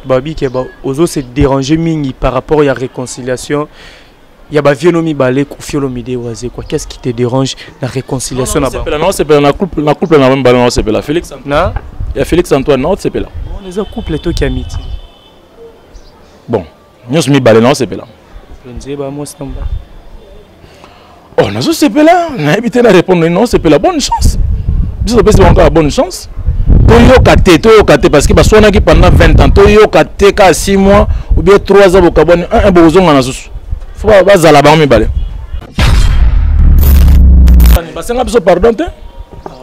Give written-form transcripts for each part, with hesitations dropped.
Babi qui ozo se déranger mingi par rapport à la réconciliation. Il y a Vionomi Balé, Koufionomi Dewaze quoi. Qu'est-ce qui te dérange la réconciliation là-bas? Non, c'est pas la couple la même balance, c'est pas la Félix. Non? Il y a Félix Antoine, non, c'est pas là. On les a couple tout qui amitié. Bon, nous sommes balé non, c'est pas là. Je ne sais pas moi c'est en bas. Oh, nous c'est pas là. On a évité de répondre non, c'est pas la bonne chance. Bisous c'est encore la bonne chance. Toyo kate parce que bah soit qui pendant 20 ans, toyo kate ka 6 mois ou bien 3 ans au Gabon, un bozon na susu. Faut pas zala ba mi balé. Ba senga biso pardon te.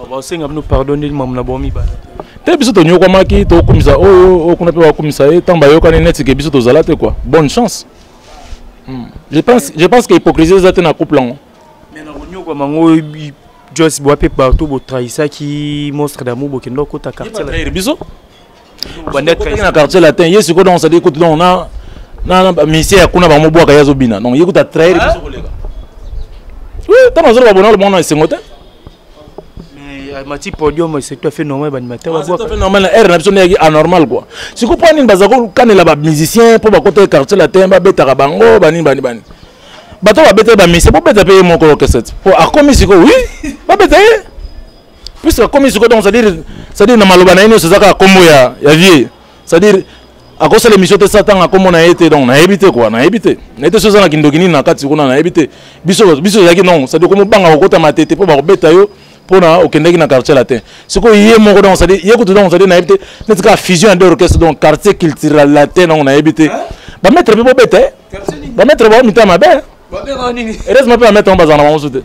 Ba senga nous pardonner mam na bomi balé. Te biso to nyoko maki to komisa o kuna pe wa komisa e tamba yo kana net ke biso to zala te quoi. Bonne chance. Je pense que hypocrisie ça te na couple là. Mais na nyoko mango Joss boit pe partout bo trahissa qui monstre d'amour bo kendo ko ta quartier là. Biso. Ba net na quartier latin, yesu ko donc ça dit écoute donc na monsieur akuna ba mo boaka yazo bina. Donc yekuta trahir biso ko lega. Oui, tama zo ba bona le bona sengote. Mais mati podium c'est tout à fait normal ba animateur ba boaka. C'est tout à fait normal, air na biso ne anormal quoi. Si ko poni bazako kanela ba musicien pour ba côté quartier latin ba betaka bango bani. Bato va bêter ba mise, pour bêter payer mon colo que c'est. Pour a commis siko oui, va bêter. Puisque commis siko donc c'est-à-dire na maloba na ino c'est ça comme ya vie. C'est-à-dire à cause de l'émission de Satan a comme on a été donc na éviter quoi, na éviter. Na été chose na kindogini na kati kuna na éviter. Biso yaki non, c'est-à-dire comme banga au kota matete pour ba bêter yo pour na okendeki na quartier latin. Siko yé mon donc c'est-à-dire yé kutu donc c'est-à-dire na éviter. N'est-ce que fusion de orchestre donc quartier culturel latin donc na éviter. Ba mettre pour bêter. Ba mettre ba mita ma belle. Heureusement pas mettre en bas en avant sauter.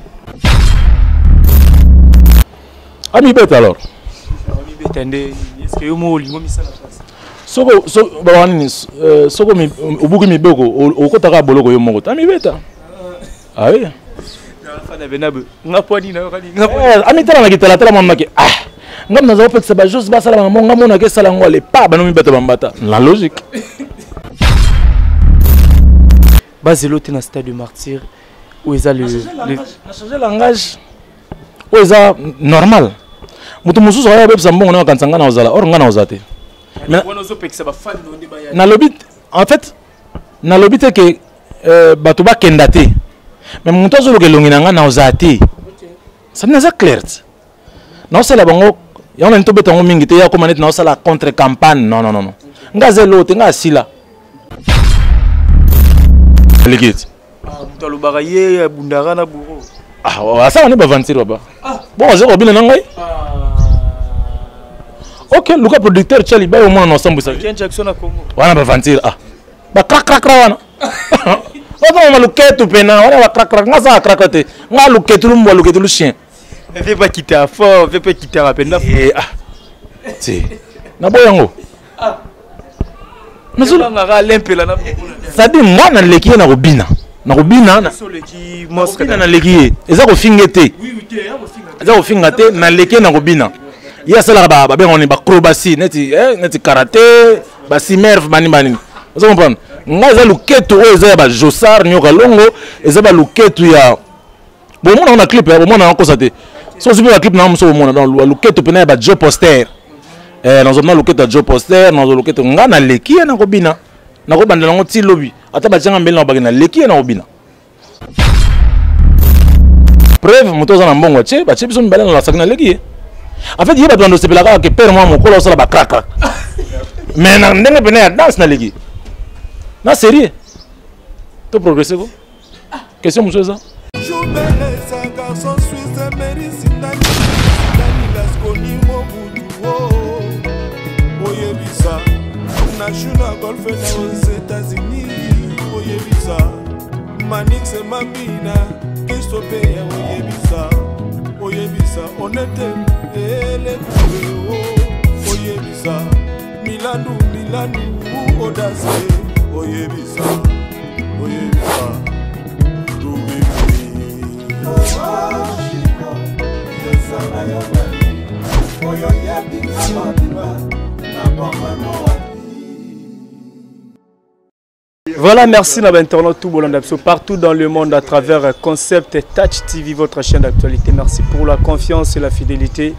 Ami bête alors. Ami bête est-ce que yo mo lingo misala face. Soko mi obuki mi beko okotaka boloko yo moko. Ami bête. Ah oui. Fana benabe. Ngaponi na yo kali. Ami tala na kitala tala mama ke ah. Ngam na zo pekisa ba juste ba sala mama ngamona ke sala ngole pa ba no mi bête bambata. La logique. Baselo est dans le stade de martyr où ils ont le changer langage où ils ont normal mutu mususu ya bebisa mbongo na kansanga na ozala or nga na ozate mais na lobit en fait na lobit que bato ba kendate mais mutu azolo ke longi nga na ozate ça n'est pas clair na osala bango ya on nto betango mingi te ya ko manete na osala contre campagne non nga zelo te nga asila Liquide. Ah, le baraye bundara na bureau. Ah, ça on est pas ventir là-bas. Bon, j'ai oublié nangai. OK, le cas producteur Charlie ba au moins ensemble ça. Ken Jackson à Congo. Wana ba ventir ah. Ba crac wana. On va le ketu pena, on va crac nga ça crac te. Nga le ketu lu mbo le ketu lu chien. Fais pas quitter à fort, fais pas quitter à peine. Ah. Si. Na boyango. Ah. Ça dit moi na leki na robina na qui monstre na leki eza ko fingete eza ko fingate na leki na robina ya sala ba ben on est ba acrobatie neti karaté ba simerf bani vous comprenez nga za luketu o eza ba josar nyoka longo eza ba luketu ya bon on a clip bon on a encore ça te so si ba clip na mso bon dans luketu pena ba job poster nous avons le job poster, nous avons le na leki na robina. Na robanda na ngoti lobby. Ata ba tshanga mbele na ba na leki na robina. Preuve moto za na mbongo tche, ba tche biso mbele na la sakina leki. En fait, il y a pas de se pelaka que père moi mon kolo ça ba crac. Mais na ndenge pene ya dance na leki. Na sérieux. To progresser ko? Question monsieur ça? National golf aux États-Unis, Oyebisa, Manix et Mambina, Christophe, Oyebisa, Honnête, et les Oyebisa, Milanou, Audace, Oyebisa, Voilà, merci à l'internaute tout Bolanda partout dans le monde à travers Concept Touch TV, votre chaîne d'actualité. Merci pour la confiance et la fidélité.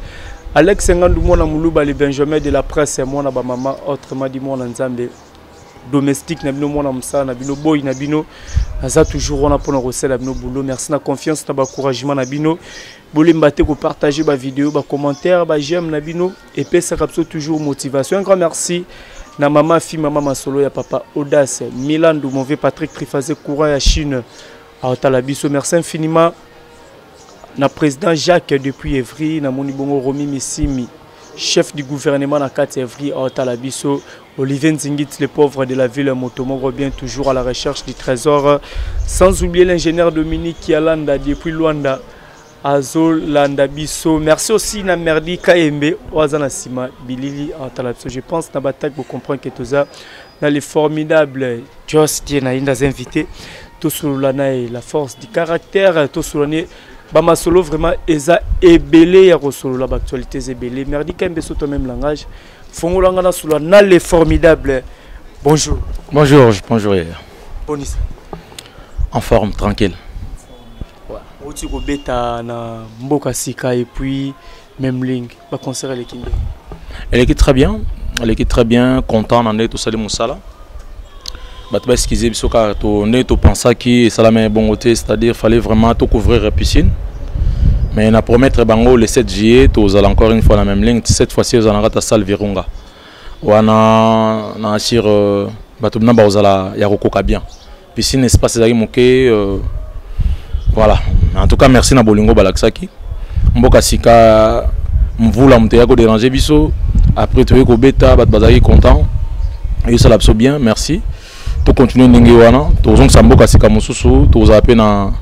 Alex Ngandou mona muluba le Benjamin de la presse mona ba maman autrement dit mona nzambe domestique na bino mona msa na bino boy na bino aza toujours on a pour recela bino boulot merci na confiance na ba encouragement na bino bolimba te ko partager ba vidéo ba commentaire ba j'aime na bino et puis ça capte toujours motivation. Un grand merci na maman fille maman masolo ya papa Audace Milandu mauvais Patrick Triphazé courant ya Chine à Talabiso merci infiniment na président Jacques depuis Evry na moni bongo Romi Missimi chef du gouvernement na 4 Evry à Talabiso Olivier Nzingit les pauvres de la ville Motomo revient toujours à la recherche du trésor sans oublier l'ingénieur Dominique Kialanda depuis Luanda Azol Landabiso. Merci aussi na Merdi Kaembe Oazana Sima Bilili en Talabiso. Je pense na bataille pour comprendre que tout ça dans les formidables Joss Tiena indas invités tout sur la force du caractère tout sur Bama solo vraiment eza ebelé ya solo la actualité ebelé. Merdi Kaembe sur ton même langage. Fongolanga sur la les formidables. Bonjour. Bonjour. Bonjour. En forme, tranquille. Oti ko beta na mboka sika et puis même ligne ba concert à l'équipe. Elle est très bien, content en tout ça de Moussala. Bah tu vas excuser biso ka to ne to pensa qui ça la main bon côté, c'est-à-dire fallait vraiment tout couvrir la piscine. Mais na promettre bango le 7 juillet to allons encore une fois la même ligne, cette fois-ci aux allons à salle Virunga. Wana na assure ba to na ba ozala ya kokoka bien. Piscine espace ezali moké voilà. En tout cas, merci na bolingo balaksaki. Mboka sika mvula mteya ko déranger biso. Après tu ko beta bat bazaki content. Et ça l'abso bien, merci. To continuer ndenge wana, to zonga mboka sika mususu, to zape na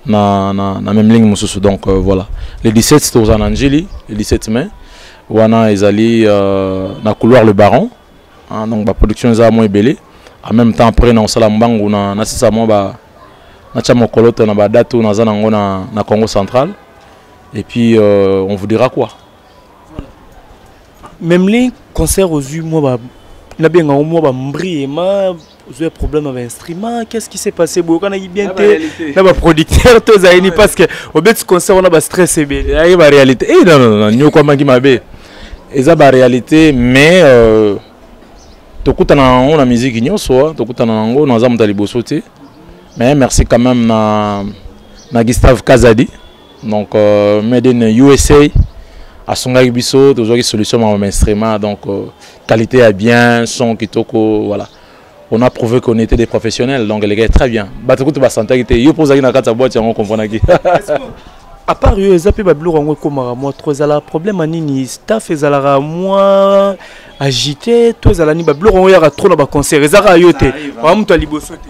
même ligne mususu donc voilà. Le 17 to za Angeli, le 17 mai. Wana ezali na couloir le Baron. Donc ba production za moins belé. En même temps après na sala mbangu na sisa mo ba na Chamokoloto na badatu na zanango na Congo central et puis on vous dira quoi. Même les concerts aux yeux moi ba na bien en moi ba mbri ma vous avez problème avec instrument qu'est-ce qui s'est passé beaucoup on a bien été na ba producteur tous aini parce que au bet concert on a ba stress et bien il y a réalité et non nyo kwa mangi mabe eza ba réalité mais tokutana on a musique nyonso tokutana ngo na zamu taliboso te. Mais merci quand même na Gustave Kazadi donc made in USA à Songa Biso toujours une solution à mon instrument donc qualité est bien son kitoko voilà on a prouvé qu'on était des professionnels donc les gars très bien batuku to ba santé était yo posa na kata boîte on comprend qui à part yo zapi ba bluro ngo komara moi trop ala problème anini staff ezala moi agité to ezala ni ba bluro ya trop na ba concert ezara yo te wa mtu aliboso te.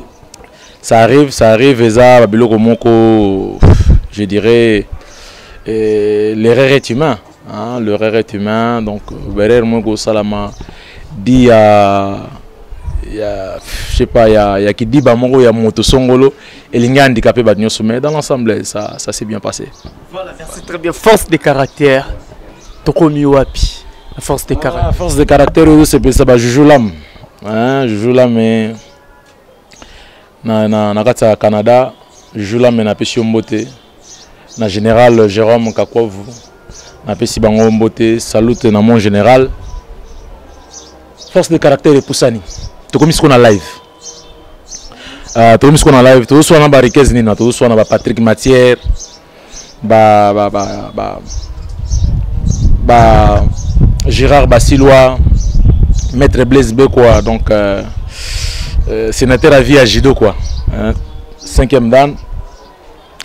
Ça arrive, Eza, Babiloko Moko, je dirais, l'erreur est humain. Hein, l'erreur est humain, donc, Berer Moko Salama dit je sais pas, il y a qui dit Bamongo, il y a Moto Songolo, et il y a handicapé Badnyo Sommet. Dans l'ensemble, ça s'est bien passé. Voilà, merci très bien. Force de caractère, Tokomi Wapi. La force de caractère. La force de caractère, c'est ça, je joue l'âme. Je joue l'âme, mais. Na kata Canada, je joue là mais na pesi mbote. Na général Jérôme Kakwavu, na pesi bango mbote, salute na mon général. Force de caractère et Poussani. To comme ce qu'on a live. To comme ce qu'on a live, to soit na Barikez nina, to soit na Patrick Matière, Gérard Basilois, Maître Blaise Bekwa donc sénateur à vie à Jido quoi. 5e dan.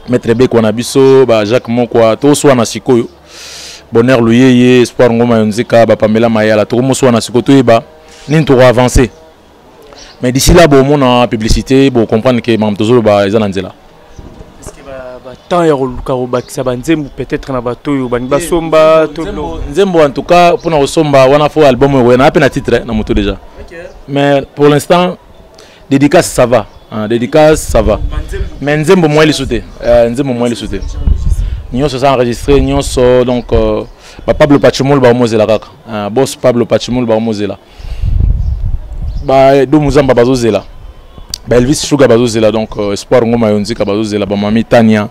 Maître Bekwa Nabiso, Jacques Mokwa, tout soit na sikoyo. Bonheur Louyeye, Espoir Ngoma Yonzeka, Pamela Mayala, tout le monde soit na sikoyo ba. Nin to avancer. Mais d'ici là, bon mon en publicité, bon comprendre que Mam Tozolo ba ezananzela. Est-ce que ba temps ya roluka robakisa banzembu peut-être na bato yo bani basomba to nzembo en tout cas pour na somba wana fo album we na pe na titre na moto déjà. Mais pour l'instant dédicace ça va, dédicace ça va. Mais nzembo moi les sauter, nzembo moi les sauter. Nous sommes enregistrés, nous sommes donc Pablo Pachimol ba mozela kaka. Boss Pablo Pachimol ba mozela. Ba do muzamba bazozela. Ba Elvis Sugar bazozela donc Espoir Ngoma Yonzika bazozela ba Mami Tania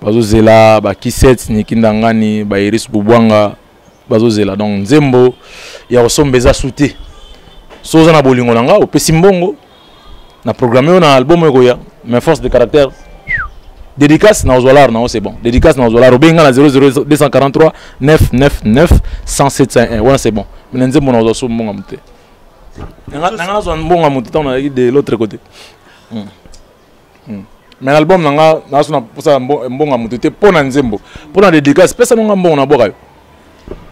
bazozela ba Kiset Nikindangani ba Iris Bubwanga bazozela donc nzembo ya kosombeza souté soza na bolingo nanga opesi mbongo na programme na album ekoya mais force de caractère dédicace na ozolar na c'est bon dédicace na ozolar obenga na 00243 999 10751 voilà c'est bon mais nzembo na ozo mbonga muté nanga zo mbonga muté tant na de l'autre côté mais l'album nanga na so na posa mbonga muté pona nzembo pona dédicace pesa nanga mbonga na boka.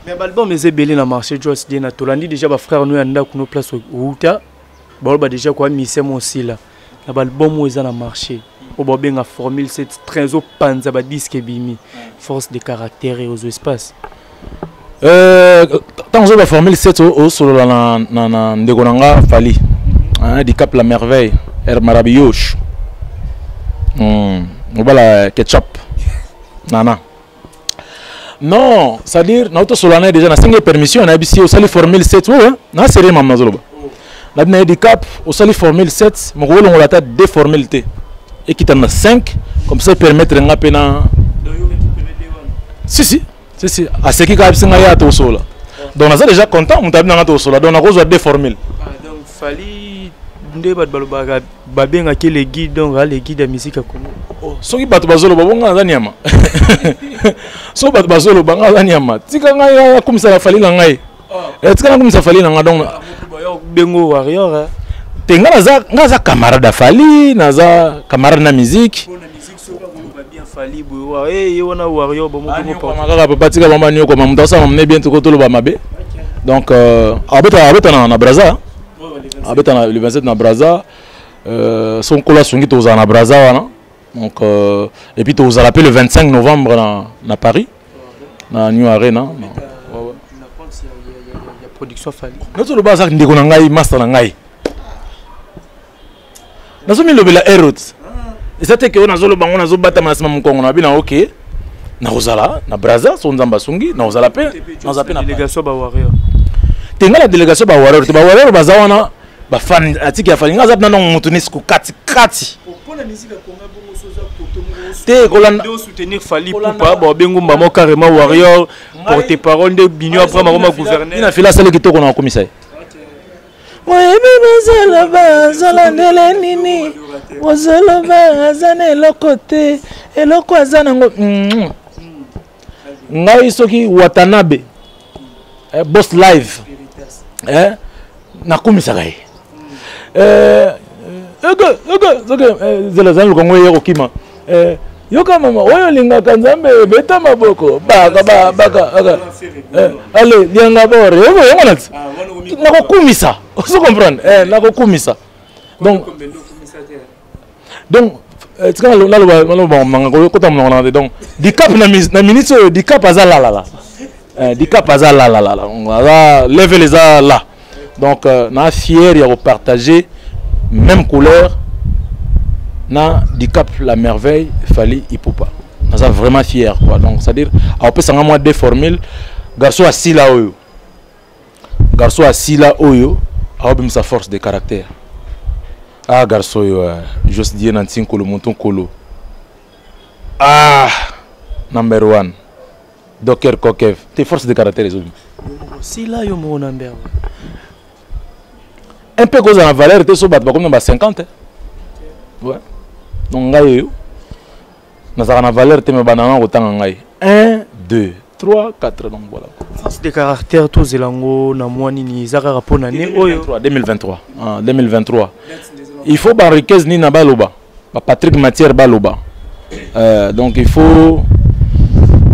Mais l'album est belé na marché Joss Dina Tolandi déjà ba frère nous anda kuno place Outa ba déjà quoi misé mon aussi là na l'album où na marché au ba benga formule 7 trésor panza ba disque bimi force de caractère et aux espaces tant que la formule 7 au solo na ndeko nanga fali di cap la merveille er marabioche la ketchup nana. Non, c'est-à-dire, nous avons déjà na 5 permission, on a ici au sali formule 7, oui, na série mamna zoloba. Na bien des cap au sali formule 7, mon rôle on l'a tête des formalités. Et qui t'en a 5, comme ça permettre un pena. Si. À ce qui capte singa ya to sola. Donc on a déjà content, on t'a bien to sola. Donc on a reçu des formules. Donc fali nde bat baloba ba benga ke les guides donc les guides de musique comme soki bato bazolo babonga na nyama so bato bazolo banga na nyama tika ngai akumisa la fali na ngai tika na kumisa fali na ngai donc bengo warrior tenga naza camarade fali naza camarade na musique na musique so ba bien fali bo yona warrior ba mo ko makaka papa tika mama nyo ko mamuta sa mamne bien to ko tolo ba mabe donc abeta na Braza abeta le 27 na Braza son cola songi to za na Braza wana. Donc, et puis, vous allez appeler le 25 novembre à Paris, dans New Arena. Il y a production Fali. Nous sommes là, nous sommes là, master nangai. Nous sommes là, la route. Et c'était que nous sommes là, nous sommes là, nous sommes là, nous ok. Nous sommes là, na Braza, son zamba songi, nous sommes là, nous sommes là. Délégation ba warrior. T'es la délégation ba warrior, ba warrior bazawana, ba fan atiki ya Fali. Nous sommes là, nous sommes là, kati. Pour la musique de soutenir Fali Poupa bon bengo mbamo carrément warrior porte-parole de Bigno après ma gouverner il a fait la salle qui to qu'on a commissaire moi bébé zala ndele nini wazala bazane le côté et le kwazana ngo ngai soki Watanabe boss live na commissaire zela zana kongo yeko kima yoka mama oyo linga kanzambe beta maboko baka allez lianga bore yoko nati nako kumisa oso comprendre nako kumisa donc tika naloba manga kota mona donc di cap na minute di cap azala la di cap azala la on va lever les là donc na fier ya partager même couleur na di cap la merveille Fali Ipupa. On est vraiment fier quoi. Donc c'est à dire on peut s'en moi deux formules garçon assis là oyo. Garçon assis là oyo a sa force de caractère. Ah garçon yo juste dire nantin kolo monton kolo. Ah number 1. Docker Kokev. Tes forces de caractère les autres. Si là yo mon number. Un peu cause en valeur te so bat comme dans 50. Ouais. Donc ngai na na valeur te me banana otanga ngai 1 2 3 4 donc voilà. Force de caractère to zelango na mwani ni zaka rapona ne oyo 2023. Il faut ba riquesse ni na baloba. Ba Patrick Matière baloba. Donc il faut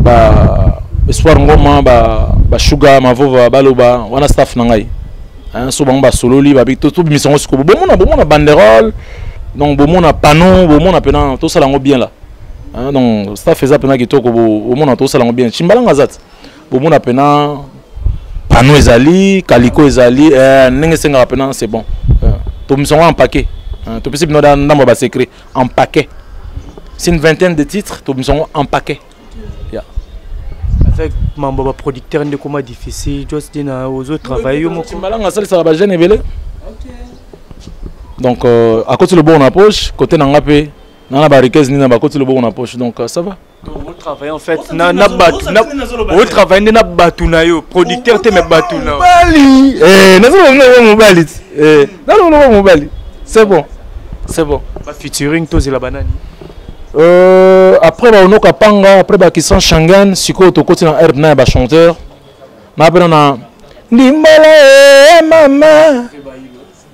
ba espoir ngoma ba sugar mavova baloba wana staff na ngai. So ba sololi ba bito to mission ko bomona banderole. Donc bon a panneau bon a pena tout ça lango bien là donc ça faisait pena qui toko au monde tout ça lango bien chimbalanga zat bon a pena panneau ezali calicot ezali ndenge senga pena c'est bon to mission en paquet to possible no dans ba secret en paquet c'est une vingtaine de titres to mission en paquet avec mambo producteur de comment difficile just dina aux autres travailler mo chimbalanga ça ba jeune belé. Donc à côté le bon en poche, côté n'angapé, n'ana ba riquesse ni na ba côté le bon en poche, donc ça va. travailler en fait na travailler na batuna yo producteur te me batuna mobali mobali mobali c'est bon ba featuring tozi la banani après ba onoka panga après ba Kissan Shangan siko to côté na air na ba chanteur na pena na ndimbala mama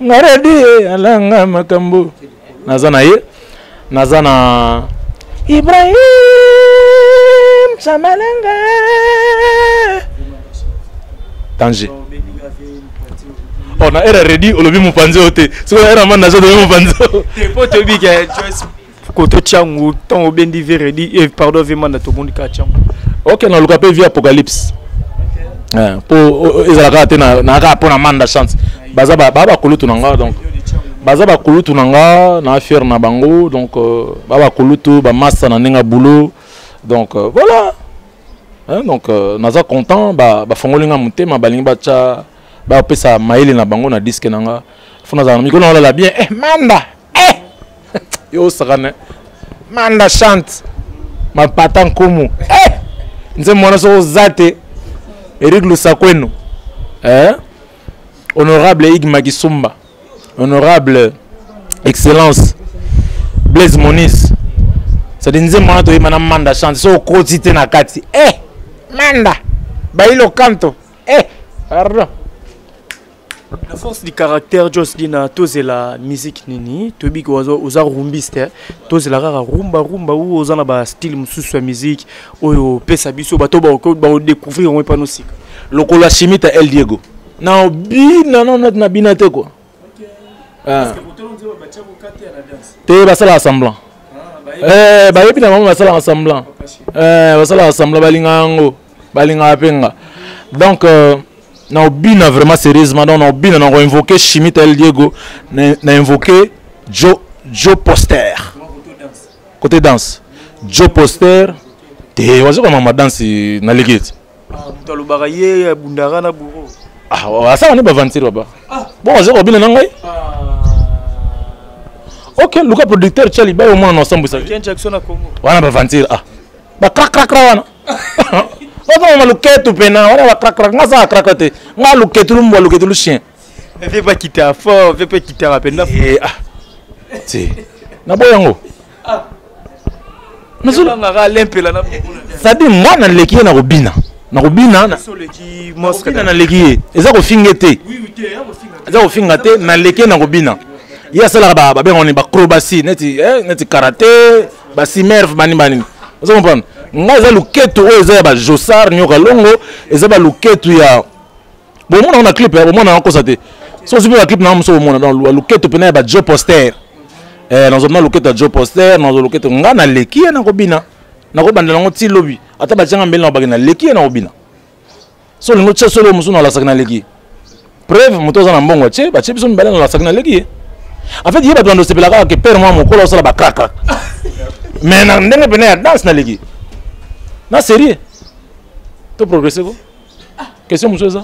ngaredi alanga makambo nazana ye nazana Ibrahim Chamalanga Tanger on a era ready olobi mupanzi ote siko era man nazo de mupanzi te poto bika koto changu ton obendi veredi et pardon vraiment na to monde ka changu OK na luka pe via Apocalypse pour ezalaka te na ka pona manda chance baza baba kulutu nanga donc baza ba kulutu nanga na fier na bango donc baba kulutu ba massa na ninga boulot donc voilà hein, donc naza content ba fongolinga mutema balingi bacha ba pesa maile na bango na disque nanga fona za miko na la bien manda yo sakane manda chante ma patan komu nze mwana so zate Eric Lusakweno honorable Igma Gisumba honorable excellence Blaise Moniz ça dit nze mwana to yima manda chante so quotité na kati manda bailo canto pardon. La force du caractère Joss Dina tous la musique nini to bi ko oza rumbiste tous la rara rumba ou oza na ba style mususu ya musique oyo pesa biso bato ba découvrir on pas no sika lokola chimita El Diego na bina na bina te quoi parce que boto on dit ba tia ko kate na danse te ba sala semblant ba yebi na mama sala semblant ba sala semblant balinga penga donc na bina vraiment sérieusement donc na bina na invoquer chimita El Diego na invoquer Joe Poster côté danse Joe Poster te wazo comme ma danse na ligeti dans le baraye bundara na buro ça on est pas ventir baba bon wazo bina na ngai OK Luka producteur Charlie ba au moins ensemble ça Ken Jackson na Congo wana ba ventir ba crac wana on va luketu pena on va crac ngasa cracoter nga luketu lumbo luketu lu chien veut pas quitter à fort veut pas quitter à peine si na boyango mais on a l'impela na ça dit moi na leki na robina na leki mosque na leki eza ko fingete eza ko fingate na leki na robina ya sala ba ben on est ba acrobatie neti karaté ba simerf bani vous comprenez nga eza luketu oyo eza ya ba Josar nyoka longo eza ba luketu ya bon mona na clip bon mona na kosa te so sipe ba clip na mso mona dans luketu pena ya ba Joe Poster nazomona luketu ya Joe Poster nazo luketu nga na leki na kobina na kobandela ngo ti lobi ata ba tjanga mbele na ba na leki na kobina so lingo tche solo musu na la sakina leki preuve moto za na mbongo tche ba tche biso mbele na la sakina leki en fait yeba dondo sepela ka ke père moi mokolo sala ba crac mais na ndenge pena ya danse na leki na sérieux to progresser quoi question monsieur ça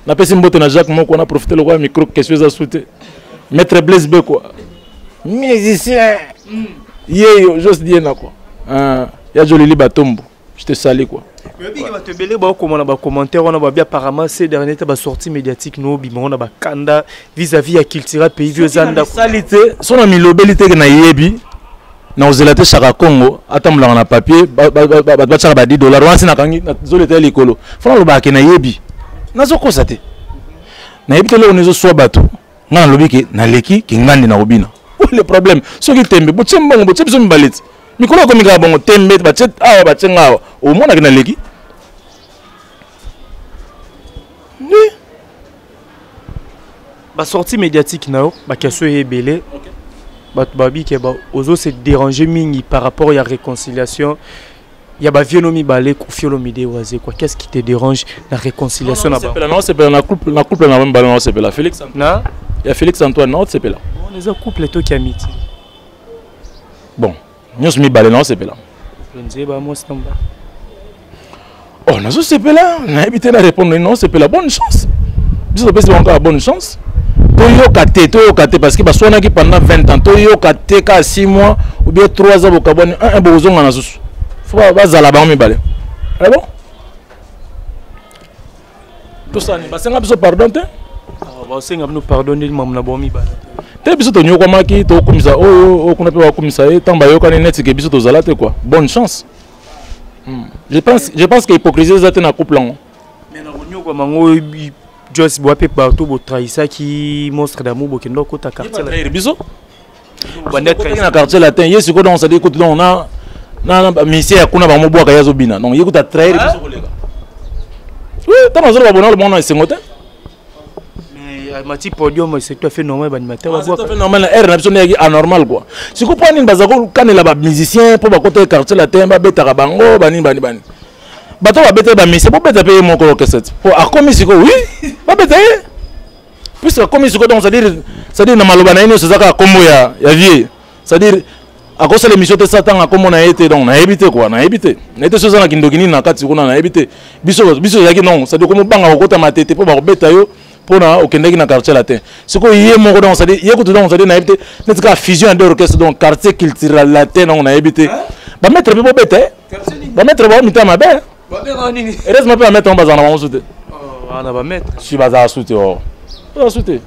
na pesi mbote na Jacques moko na profiter le quoi micro question ça souté maître Blaise B quoi musicien yeyo juste dire na quoi ya joli batombo je te salue quoi mais bi ba te belé ba ko mona ba commentaire on a bien apparemment ces derniers temps ba sortie médiatique no bi mona ba kanda vis-à-vis à culture pays vieux zanda salité son ami lobelité na yebi na ozela te chaka Congo atamula na papier ba chaka ba $10 wansi na kangi na zolete likolo fona lo ba ke na yebi nazo kosa te na yebi te lo nezo so bato ngana lobiki na leki ki ngandi na obina le problème soki tembe botsembo botsebiso mibaleti mikolo ko mika bongo tembe ba tset awa ba tsenga awa o mona ke na leki ba sortie médiatique nao ba question ebele babi ke ba ozo se déranger mingi par rapport à la réconciliation ya ba vienomi balé kufiolo mide waze quoi qu'est-ce qui te dérange la réconciliation na ba non c'est pas na couple na même ballon c'est pas la Félix na ya Félix Antoine non c'est pas là on les a couple to qui amitié bon nous mi balé non c'est pas là nzeba moi c'est namba oh nazo c'est pas là na habité na répondre non c'est pas la bonne chance biso pesi encore bonne chance to Toyoka te parce que baswanaki pendant 20 ans. Toyoka te ka 6 mois ou bien 3 ans bokaboni un bozonga na susu. Faut bazala ba mibale. Ah bon? Tout ça ni basenga biso pardon te? Basenga nous pardonner mamna ba mibale. Te biso to nyoko maki to komisa o kuna pe wa komisa e tamba yoka ni net ke biso to zala te quoi. Bonne chance. Je pense que l'hypocrisie est un couple. Mais na mango Joss boit pe partout bo trahissa qui monstre d'amour bo kendo ko ta quartier là. Biso. Na quartier latin, yesu ko donc ça dit écoute on a na ministère kuna ba mo boaka yazo bina. Donc yekuta trahir biso kolega. Oui, ta mazolo ba bona le monde c'est ngote. Mais mati podium c'est tout à fait normal ba animateur ba boaka. C'est tout à fait normal, er na biso ne anormal quoi. Si ko pas ni bazako kanela ba musicien pour ba côté quartier latin ba betaka bango bani. Bato va bêter ba mise, pour bêter payer mon colo que c'est. Pour a commis siko oui, va bêter. Puisque commis siko donc c'est-à-dire na maloba na ino c'est ça ka kombo ya vie. C'est-à-dire à cause de l'émission de Satan a kombo na été donc na éviter quoi, na éviter. Na été chose na kindokini na kati kuna na éviter. Biso yaki non, c'est-à-dire comme banga ko ta matete pour ba bêter yo pour na okendeki na quartier latin. Siko yé mon donc c'est-à-dire yé ko donc c'est-à-dire na éviter. N'est-ce ka fusion de orchestre donc quartier culturel latin donc na éviter. Ba mettre pour bêter. Ba mettre ba mita ma belle. Heureusement pas mettre en bas en avant sauter. On va mettre. Je suis basé à sauter. On va sauter.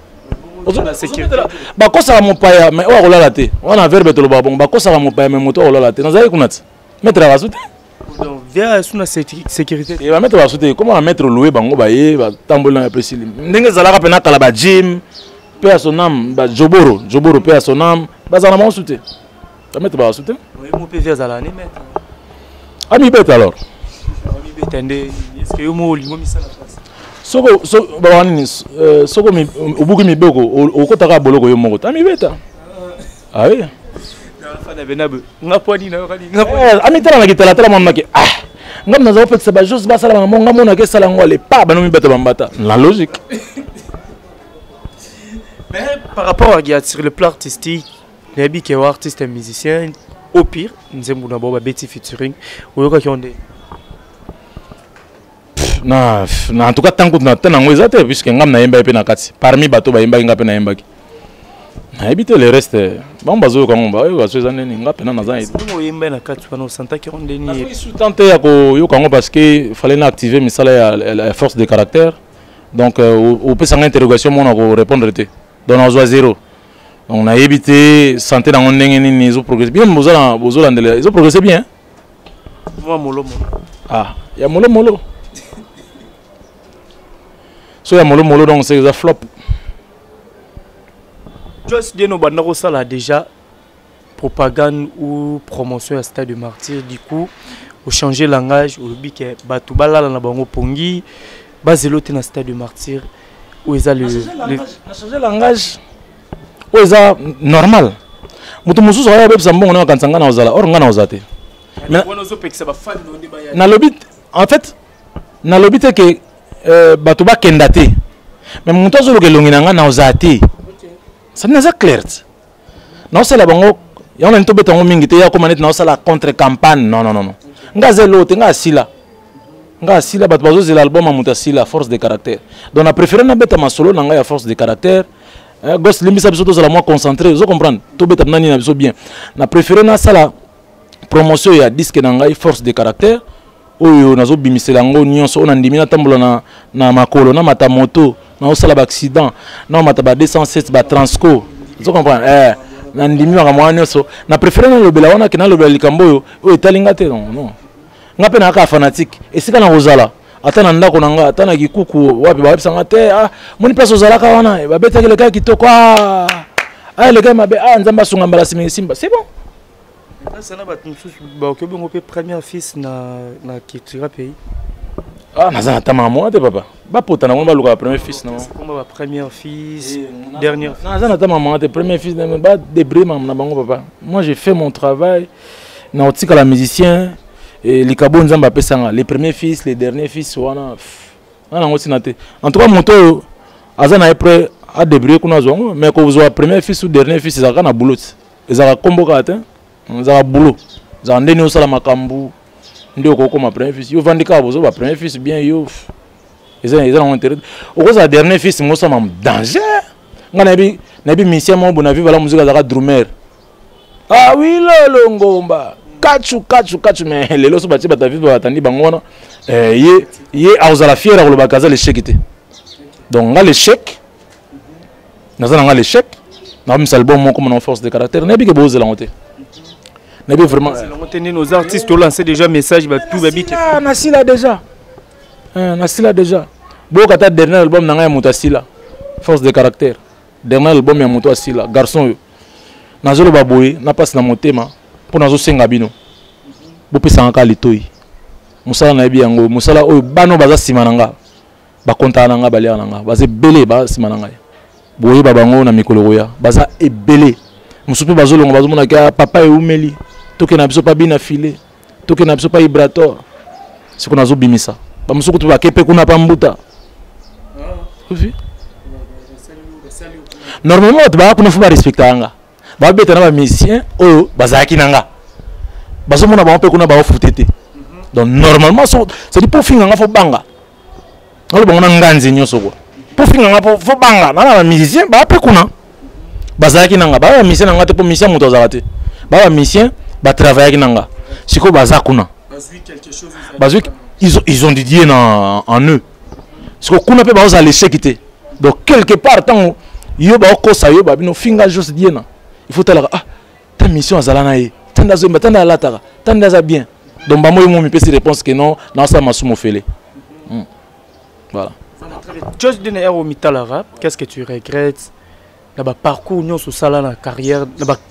Bah quoi ça va mon paya mais on roule la tête. On a verbe tout le babon. Bah quoi ça va mon paya mais moto roule la tête. Dans allez kunat. Mettre à sauter. Donc via sous la sécurité. Et va mettre à sauter. Comment on mettre louer bango ba yé ba tambola un peu si. Ndenge zalaka pena kala ba gym. Paix à son âme. Bah Joboro paix à son âme. Bah ça va sauter. Ça mettre à sauter. Oui mon père via zalani mettre. Ami bête alors. Est-ce que vous avez mis ça la place? Soko obuki mibeko okotaka boloko yo moko tami beta. Ah oui. Ami tala na kitala tala mama ke ah ngam na zaopek sa ba juste ba sala mama ngam na ke sala ngwale pa ba no mi beta bambata. La logique. Mais par rapport à sur le plan artistique, les bi qui est artiste et musicien au pire, nous aimons d'abord ba Betty featuring ou yo qui on na en tout cas tant que na tena ngweza te puisque ngam na yemba pe na kati parmi bato ba yemba ngape na yemba ki na habite le reste bon bazo ko ngomba yo bazo za neni ngape na za ide mo yemba na kati wana santa ki ronde ni je suis tenté ya ko yo kango parce que fallait na activer misala ya la force de caractère donc au peut sans interrogation mon ko répondre te donc on 0 on a évité santé dans ndenge ni ils ont progressé bien bozola ndele ils ont progressé bien moi molo ah ya molo so ya molo donc c'est un flop. Just bien au bandako ça là déjà propagande ou promotion à Stade de Martyr du coup au changer langage au bi que batu balala na bango pongi bazelo te na Stade de Martyr où ils a le changer langage où ils a normal mutu mususu ya bebisa mbongo na kansanga na ozala or nga na ozate mais na lobit en fait na lobit que bato ba kendate mais mon tozo lo kelongi nanga na ozate ça n'est pas clair non c'est la bango ya on to betango mingi te ya ko manete na osala contre campagne non nga zelo te nga sila bato bazo zela album amuta sila force de caractère donc na préféré na beta masolo nanga ya force de caractère gosse limisa biso to zala moi concentré vous comprendre to beta nani na biso bien na préféré na sala promotion ya disque nanga force de caractère oyo nazo bimisela ngo nyonso ona ndimi na tambola na makolo na mata moto na osala ba accident na mata ba 207 ba transco vous comprenez na ndimi wa mwa nyonso na préféré na lobela wana kina lobela likambo oyo etalinga te non ngape na ka fanatique esika na ozala ata na ndako nanga ata na kikuku wapi ba websanga te moni place ozala ka wana ba beteke le ka kitoko le gars mabe nzamba sunga mbala simba c'est bon. Ça n'a pas de souci. On peut premier fils na culture pays. Ah, mais ça t'a maman te papa. Ba potana on va le premier fils non. C'est comme premier fils, dernier. Non, ça n'a pas maman te premier fils ba débris maman na bango papa. Moi j'ai fait mon travail na otika la musicien et les kabon nzamba pesanga les premiers fils, les derniers fils wana. Wana ngoti na te. En tout cas moto azana est prêt à débrouiller kuna zongo mais quand vous avez premier fils ou dernier fils ça kana boulot. Ils ont combo atteint. Za boulot za ndeni osala makambu ndio koko ma premier fils yo vandika bozo ba premier fils bien yo ils ont intérêt au za dernier fils mo ça mam danger nga na bi musicien mo bona vivre la musique azaka drummer. Ah oui lolo ngomba. Kachu mais lelo so bati bata vivre batandi bangona. Ye azala fier ko ba kaza l'échec té. Donc nga l'échec. Nazana nga l'échec. Na mi album mo comme une force de caractère. Na bi ke boze la honte. Na bi vraiment nos artistes ont lancé déjà message ba tout ba bit. Ah nasila déjà. Nasila déjà. Boka ta dernier album na nga mutasila. Force de caractère. Dernier album ya muto asila garçon yo. Nazolo baboye na passe na motema pour nazo senga bino. Bo pesa nga litoi. Musala na yebi yango musala oyo bano baza sima nanga. Ba kontana nga balia nanga. Baze belé ba sima nanga. Boye babango na mikolo roya. Baza ebelé. Musupe bazolonga bazomona ka papa e umeli. Toke na biso pa bina filé. Toke na biso pa vibrator. Siko nazo bimisa. Ba musuku to ba kepe kuna pa mbuta. Oui. Normalement tu vas kuna fuba respecter nga. Ba beta na ba musicien oyo bazaki nanga. Bazomona ba mpe kuna ba ofutete. Donc normalement c'est dit pour finga nga fo banga. Ngalo bango na nganzi nyoso kwa. Pour finga nga fo banga na ba musicien ba mpe kuna. Bazaki nanga ba musicien nanga te pour musicien moto azakate. Ba musicien ba travailler nanga. Siko bazakuna. Bazui quelque chose. Bazui ils ont dédié en eux. Siko kuna pe ba oza l'échec té. Donc quelque part tant yo ba ko sa yo ba bino finga juste diena. Il faut tala ta mission azala na ye. Tanda zo tanda la tara. Tanda za bien. Donc ba moi mi pesi réponse que non, na ça masumo fele. Voilà. Just d'une ère au Mitalara, qu'est-ce que tu regrettes dans parcours non sur sala na carrière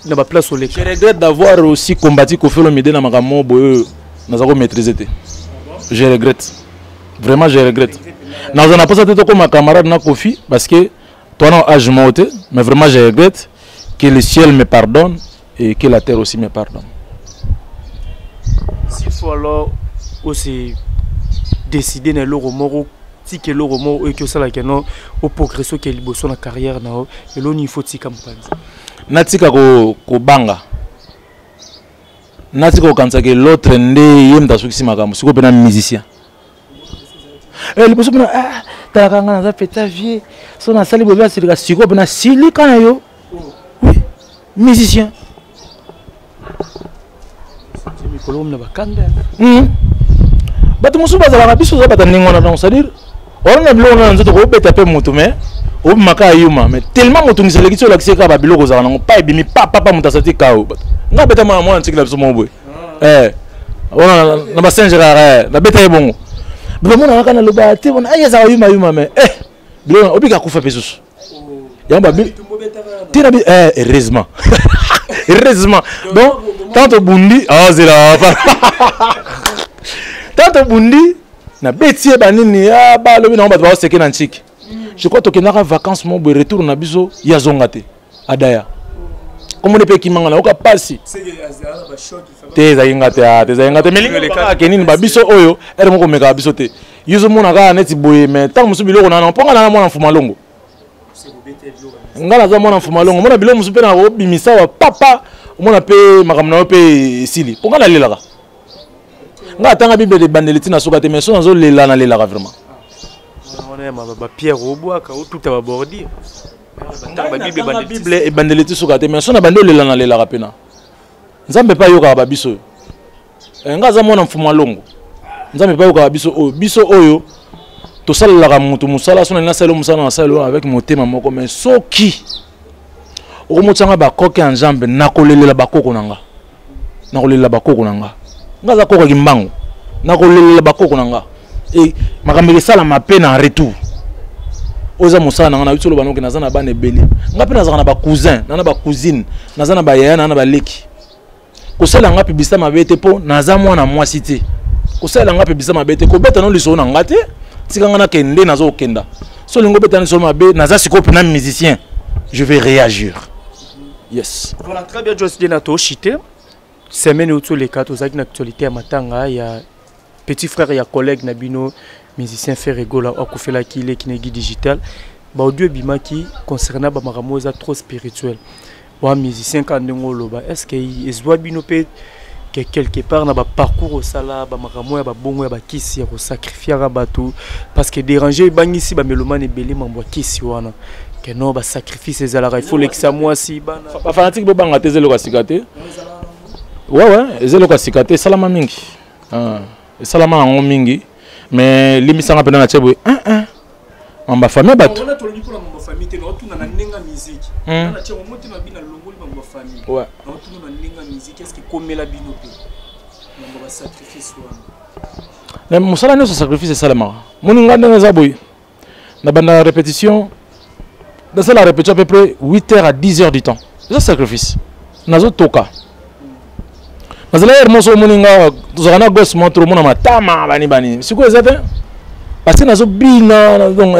dans place au lek. Je regrette d'avoir aussi combattu Kofi Olomide na makamo boyo na zako maîtriser té. Je regrette. Vraiment je regrette. Nous avons pas été comme ma camarade na Kofi parce que toi non âge monté, mais vraiment je regrette que le ciel me pardonne et que la terre aussi me pardonne. S'il faut alors aussi décider dans le romo si que le romo et que ça là que non au progresser que liboso na carrière na et l'on il faut tika mpanzi. Natika ko banga. Natika ko kansa que l'autre ndé yemda sukisi makambo, siko pena musicien. Le bosso pena talakanga na peta vie, so na sali boba sili ka siko pena sili kana yo. Oui, musicien. Colombe na bakanda. Batu musu bazala biso za batandingona donc c'est-à-dire on a biloko na nzoto ko beta pe mutu mais o maka yuma mais tellement mutu ngiseleki so lakise ka ba biloko za na pa ebimi papa mutasati kao. Nga beta mwana ntikila biso mobwe. Ona na basengera na beta ebongo. Bilo mona kana loba te bona ayeza yuma mais bilo obika kufa pesusu. Yamba bi tira bi heureusement. Heureusement. Donc tant bundi zela tant bundi na betie banini ba lobi na ba ba seke na ntiki. Je crois que na vacances mo bo retour na biso ya zongate adaya. Comme ne pe kimanga na oka pasi. Te za ingate melinga ka kenini ba biso oyo ere moko meka biso te. Yuzo mona ka neti boye mais tant musu biloko na ponga na mona mfuma longo. Ngala za mona mfuma longo mona biloko musu pe na obimisa wa papa mona pe makamna pe sili. Ponga na lelaka. Nga tanga bible de bandeliti na soka te mais so nazo lela na lelaka vraiment. On est ma pierre au bois ka tout ta bordi. La Bible et bandeliti soka te mais so na bando lela na lelaka pena. Nzambe pa yoka ba biso. Nga za mona mfuma longo. Nzambe pa yoka ba biso oyo to salela mutu musala so na sala musala na sala avec motema moko mais soki okomotsanga ba koke en jambe nakolelela bakoko nanga. Nakolelela bakoko nanga. Nga za koko kimbango. Nakolelela bakoko nanga. Et makambe sala mapena en retour. Oza musala nanga na bitolo banoke nazana bana ebele. Nga pe nazana ba cousin, nana ba cousine, nazana ba yaya nana ba leki. Kosala nga pibisa mabete po naza mwana mwasi te. Kosala nga pibisa mabete ko beta no liso na ngate. Tika nga na kende nazo kenda. So lingo beta ni so mabe naza siko pena musicien. Je vais réagir. Yes. Voilà très bien Joss Denato chité. Semaine où tous les quatre aux actualités à Matanga, il y a petit frère, il y a collègue Nabino, musicien Ferregola, Okufela qui est Kinegi digital. Bah au Dieu Bimaki concernant Bamaramosa trop spirituel. Bah musicien Kandongo Loba, est-ce qu'il se doit Binope que quelque part dans parcours au sala, Bamaramoya, Babongo, Bakisi, au sacrifier à Batou, parce que déranger Bangisi, Bamelomane et Belé, Mamboa Kisi wana. que non ba sacrifice ezalaka il faut lekisa moi si bana ba fanatique bo banga te zelo ka sikate ouais zelo ka sikate salama mingi salama ngo mingi mais limisanga pena na chebo mamba famille bato on a tolongi pour la famille te no tuna na nenga musique na chebo moti na bina longoli ba famille ouais no tuna na nenga musique est-ce que komela bino pe na ba sacrifice wana na musala ne sacrifice salama moni nganda nga zaboy na banda répétition dans la répétition à peu près 8h à 10h du temps c'est sacrifice nazo toka nazala hermoso moninga tozana gosse montre mona matama bani siko ezate parce que nazo bina donc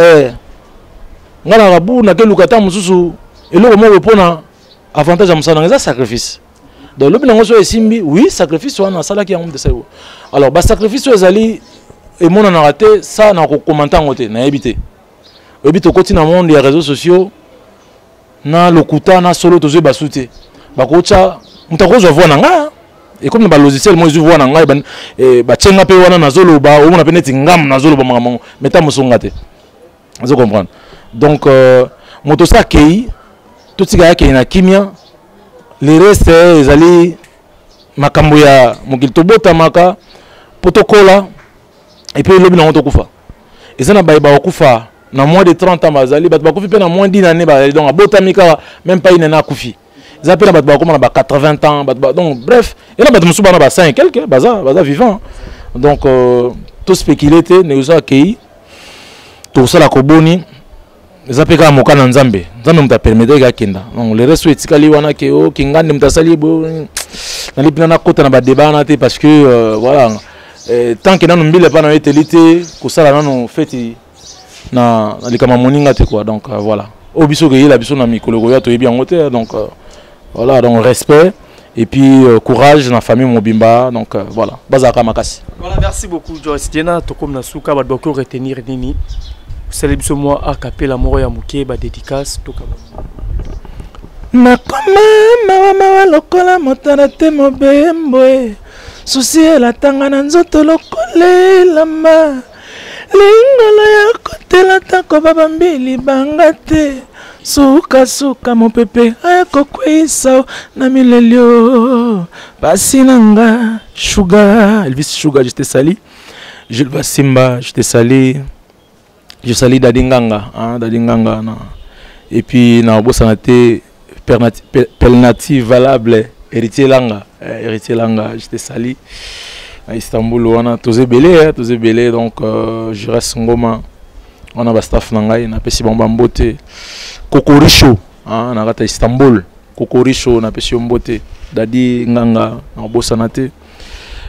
ngana rabu na keluka ta mususu eloko mo pona avantage à musala c'est sacrifice donc le binango so esimbi oui sacrifice wana sala ki yango de ça alors ba sacrifice ezali et mon en raté ça na ko commenter ngote na ebité ebité koti na monde ya réseaux sociaux na lokuta na solo tozo basute bakocha mutako zo voir nga et comme ba logiciel moi je vois nga ba tchenga pe wana na zolo ba o mona peneti ngam na zolo ba mango meta musonga te vous comprendre donc moto sa kei tout tika yake na kimia les restes ezali makambo ya mokilto bota maka potokola et puis le bilan kufa et ça na ba kufa na moins de 30 ans bazali ba kufi pe na moins d'1 année ba donc bota mika même pas une na kufi ça pe na ba comme na ba 80 ans donc bref et là ba musu ba na ba 5 quelques baza vivant donc tout spéculer te ne usa kei tout ça la koboni zapeka moka na nzambe muta permettre ga kenda donc le reste etikali wana ke o kingande mutasali bo na lipina na kota na ba débat na te parce que voilà tant que nanu mbile pa na etelité ko sala nanu feti na likama moninga te quoi donc voilà obiso ke yela biso na mikolo ko ya to yebi ngote donc voilà donc respect et puis courage na famille mobimba donc voilà bazaka makasi voilà merci beaucoup Joyce Diena to comme na suka ba doko retenir nini célébrer moi a capé la mort ya muke ba dédicace to kama na koma mawa lokola motana te mobembo susi la tanga na nzoto lokolela ma lingolo ya kotela tako baba mbili banga te suka suka mopepe ayako kwisa na milelio basi nanga Sugar Elvis Sugar je te sali Jules Basimba je te sali je salue Dadinganga Dadinganga na et puis na bosanate pelnati valable héritier langa je te salue à Istanbul on a tous belé donc je reste ngoma on a ba staff nangai na pesi bomba mbote Kokorisho na kata Istanbul Kokorisho na pesi mbote Dadi nganga na bosanate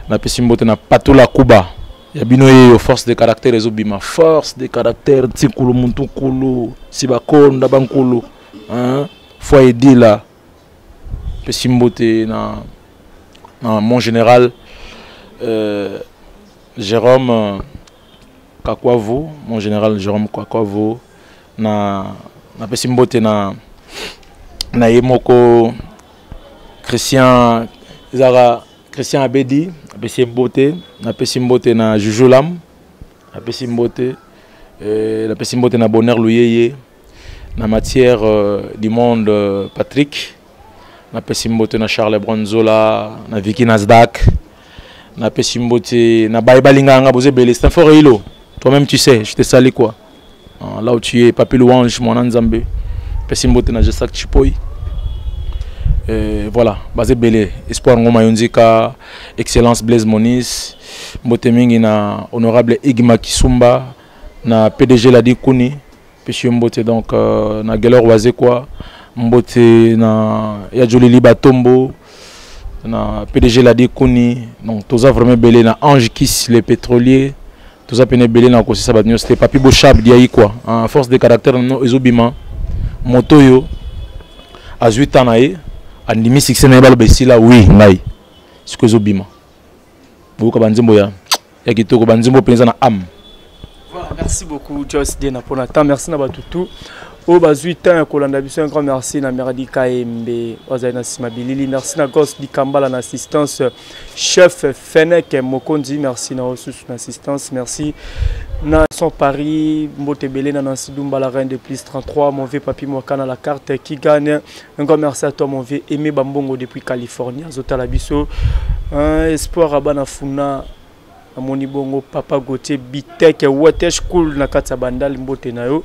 na pesi mbote na Patula Kuba ya bino yo force de caractère ezobima force de caractère tikulu muntu kulu sibakonda bankulu foi edila pesimbote na mon général Jérôme Kakwavo mon général Jérôme Kakwavo na pesimbote na yemoko Christian Zara Christian Abedi Pesimbote na Pesimbote na Jujulam na Pesimbote la Pesimbote na Bonheur Louyeye na matière du monde Patrick na Pesimbote na Charles Bronzola na Vicky Nasdaq na Pesimbote na Baïbalinganga Bozé Belé c'est un fort hilo toi-même tu sais je te salue quoi là où tu es Papi Louange mon Nzambe Pesimbote na Jessak Chipoy voilà, basé belé espoir ngoma yonzika excellence Blaise Monis mbote mingi na honorable Igma Kisumba na PDG Ladi Kuni pesi mbote donc na Gelor Wazé quoi mbote na ya Jolili Batombo na PDG Ladi Kuni donc toza vraiment belé na Ange Kiss les pétroliers toza pené belé na kosi sabatnyo c'était Papi Bochab diayi quoi en force de caractère no ezobima motoyo à 8 ans nae andimi succès na balo besila oui ngai sikozo bima buka banzimbo ya kitoko banzimbo penza na am voilà merci beaucoup Joyce Diena pour la temps merci na batutu Oh, bah, 8 ans, un grand merci à Meradi Kaembe, Ozaina Simabilili, merci à Gos Dikambala, l'assistance, chef Fennec Mokondi, merci à Osus, l'assistance, merci à son Paris, Mbotebele, Nancy Dumba, la reine de plus 33, mon vieux papi Mwakana, la carte qui gagne. Un grand merci à toi, mon vieux Aimé Bambongo depuis Californie, Azota Labiso, Espoir Abana Funa, Amoni Bongo, Papa Gauthier, Bitek, Watesh Cool, Nakata Bandal, Mbote Nayo.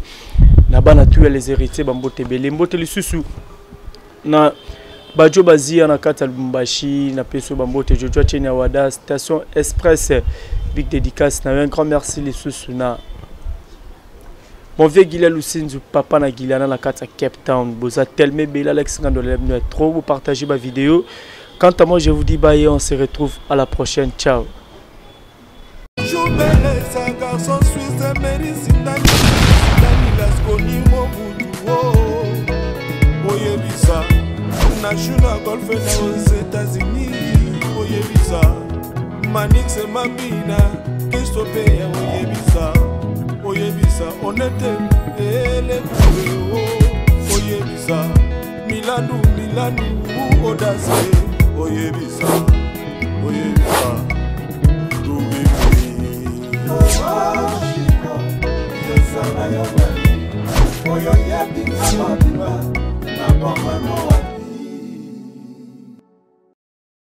Na bana tuya les héritiers bambote belé mbote lisusu na bajo bazia na kata Lubumbashi na peso bambote jojo chenya wada station express big dédicace na un grand merci lisusu na mon vieux Guilherme Lucinzu papa na Guilherme na kata Cape Town boza tellement belle Alex Ngandolem trop vous partager ma vidéo. Quant à moi je vous dis bye et on se retrouve à la prochaine, ciao. Oyebisa, National Golf aux États-Unis. Oyebisa, Manix et Mabina, Christophe, Oyebisa, Oyebisa, honnêteté et les coups. Oyebisa, Milano, audace. Oyebisa, Oyebisa, Oyo yebi kama biba na kwa mwa